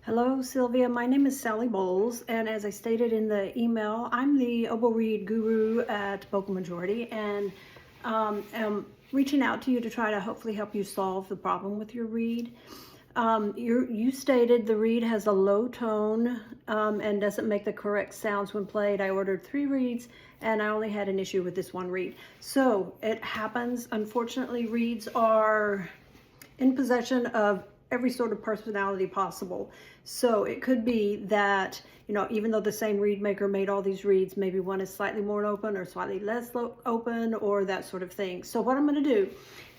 Hello, Sylvia. My name is Sally Bohls, and as I stated in the email, I'm the Oboe reed guru at Vocal Majority, and am reaching out to you to try to hopefully help you solve the problem with your reed. You stated the reed has a low tone and doesn't make the correct sounds when played. I ordered 3 reeds, and I only had an issue with this one reed. So it happens. Unfortunately, reeds are in possession of every sort of personality possible. So it could be that, even though the same reed maker made all these reeds, maybe one is slightly more open or slightly less open or that sort of thing. So what I'm going to do,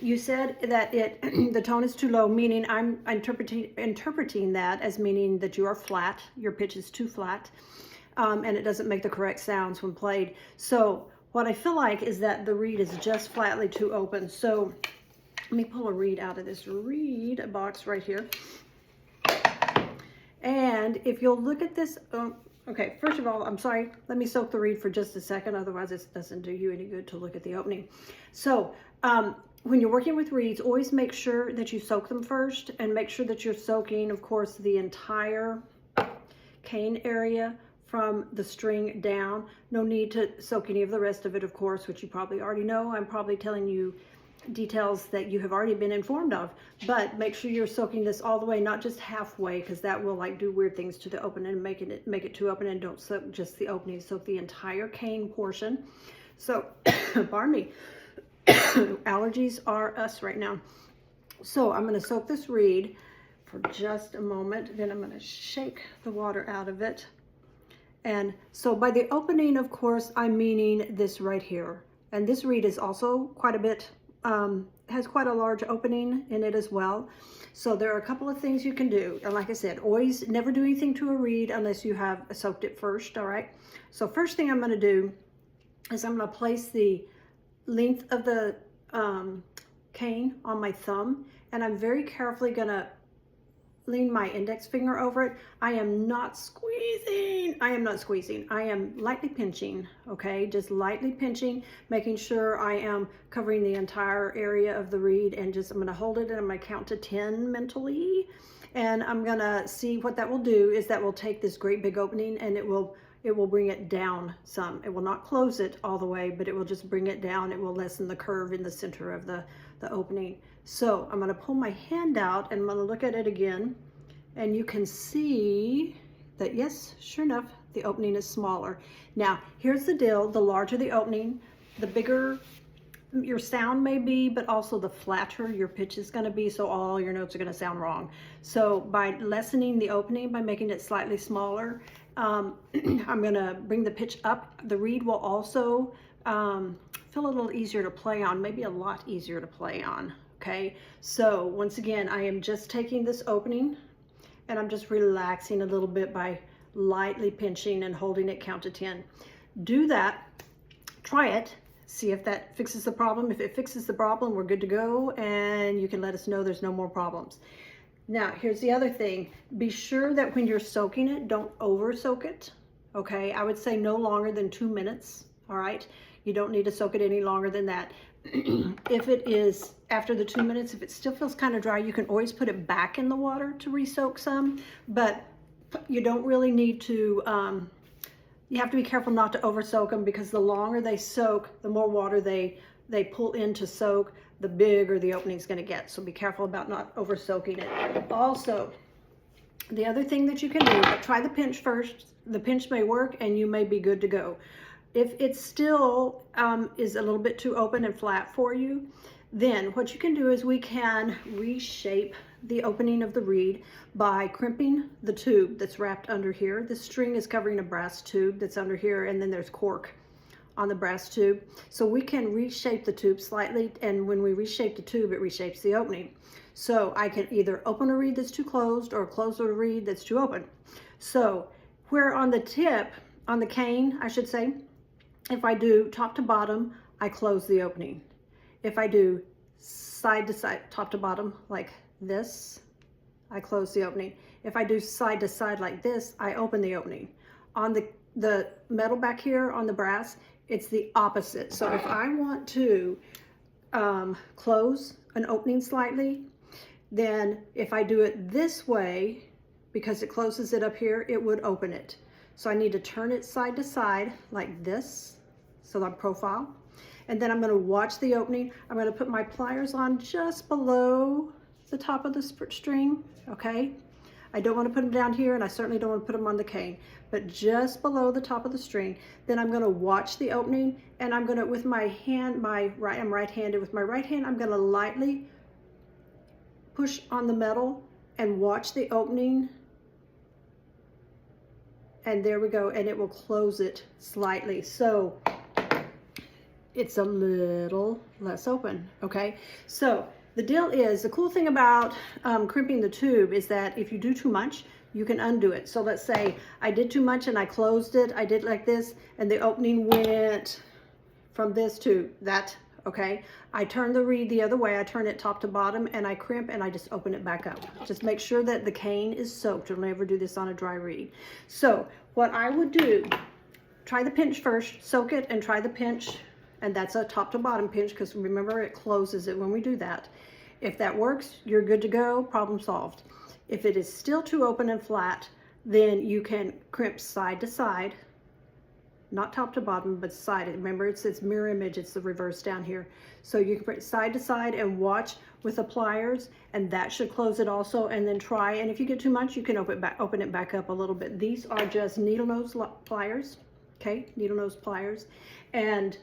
you said that the tone is too low, meaning I'm interpreting that as meaning that you are flat, your pitch is too flat, and it doesn't make the correct sounds when played. So what I feel like is that the reed is just flatly too open. So let me pull a reed out of this reed box right here. And if you'll look at this, okay, first of all, I'm sorry, let me soak the reed for just a second, otherwise it doesn't do you any good to look at the opening. So when you're working with reeds, always make sure that you soak them first, and make sure that you're soaking, of course, the entire cane area from the string down. No need to soak any of the rest of it, of course, which you probably already know. I'm probably telling you details that you have already been informed of, but make sure you're soaking this all the way, not just halfway, because that will do weird things to the opening and make it too open. And don't soak just the opening, soak the entire cane portion. So pardon me, allergies are us right now. So I'm going to soak this reed for just a moment, then I'm going to shake the water out of it. And so by the opening, of course, I'm meaning this right here, and this reed is also quite a bit has quite a large opening in it as well. So there are a couple of things you can do. And like I said, always never do anything to a reed unless you have soaked it first, all right? So first thing I'm going to do is I'm going to place the length of the cane on my thumb, and I'm very carefully going to lean my index finger over it. I am not squeezing. I am lightly pinching, okay? Just lightly pinching, making sure I am covering the entire area of the reed, and I'm gonna hold it and I'm gonna count to 10 mentally. And I'm gonna see what that will do is that will take this great big opening and it will bring it down some. It will not close it all the way, but it will just bring it down. It will lessen the curve in the center of the opening. So I'm going to pull my hand out and I'm going to look at it again, and you can see that, yes, sure enough, the opening is smaller. Now, here's the deal. The larger the opening, the bigger your sound may be, but also the flatter your pitch is going to be, so all your notes are going to sound wrong. So by lessening the opening, by making it slightly smaller, I'm going to bring the pitch up. The reed will also feel a little easier to play on, maybe a lot easier to play on. Okay, so once again, I am just taking this opening and I'm just relaxing a little bit by lightly pinching and holding it, count to 10. Do that, try it, see if that fixes the problem. If it fixes the problem, we're good to go, and you can let us know there's no more problems. Now, here's the other thing. Be sure that when you're soaking it, don't over soak it, okay? I would say no longer than 2 minutes, all right? You don't need to soak it any longer than that. If it is after the 2 minutes, if it still feels kind of dry, you can always put it back in the water to re-soak some, but you don't really need to, you have to be careful not to over soak them, because the longer they soak, the more water they pull in to soak, the bigger the opening is going to get. So be careful about not over soaking it. Also, the other thing that you can do, try the pinch first. The pinch may work and you may be good to go. If it still is a little bit too open and flat for you, then what you can do is we can reshape the opening of the reed by crimping the tube that's wrapped under here. The string is covering a brass tube that's under here, and then there's cork on the brass tube. So we can reshape the tube slightly, and when we reshape the tube, it reshapes the opening. So I can either open a reed that's too closed or close a reed that's too open. So where on the tip, on the cane, I should say, if I do top to bottom, I close the opening. If I do side to side, top to bottom, like this, I close the opening. If I do side to side like this, I open the opening. On the metal back here on the brass, it's the opposite. So if I want to close an opening slightly, then if I do it this way, because it closes it up here, it would open it. So I need to turn it side to side like this, so that profile. And then I'm going to watch the opening. I'm going to put my pliers on just below the top of the string, okay? I don't want to put them down here, and I certainly don't want to put them on the cane, but just below the top of the string. Then I'm going to watch the opening, and I'm going to, with my hand, I'm right-handed, with my right hand, I'm going to lightly push on the metal and watch the opening. And there we go, and it will close it slightly. So it's a little less open, okay? So the deal is, the cool thing about crimping the tube is that if you do too much, you can undo it. So let's say I did too much and I closed it, I did like this, and the opening went from this to that, okay? I turn the reed the other way, I turn it top to bottom, and I crimp and I just open it back up. Just make sure that the cane is soaked. You'll never do this on a dry reed. So what I would do, try the pinch first, soak it and try the pinch, and that's a top to bottom pinch, because remember, it closes it when we do that. If that works, you're good to go, problem solved. If it is still too open and flat, then you can crimp side to side, not top to bottom, but side. Remember, it's mirror image, it's the reverse down here. So you can put side to side and watch with the pliers, and that should close it also. And then try, and if you get too much, you can open it back up a little bit. These are just needle nose pliers, okay, needle nose pliers. And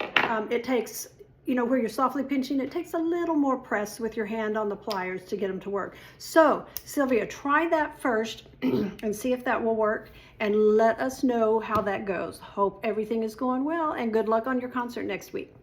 it takes, you know, where you're softly pinching, it takes a little more press with your hand on the pliers to get them to work. So Sylvia, try that first and see if that will work, and let us know how that goes. Hope everything is going well, and good luck on your concert next week.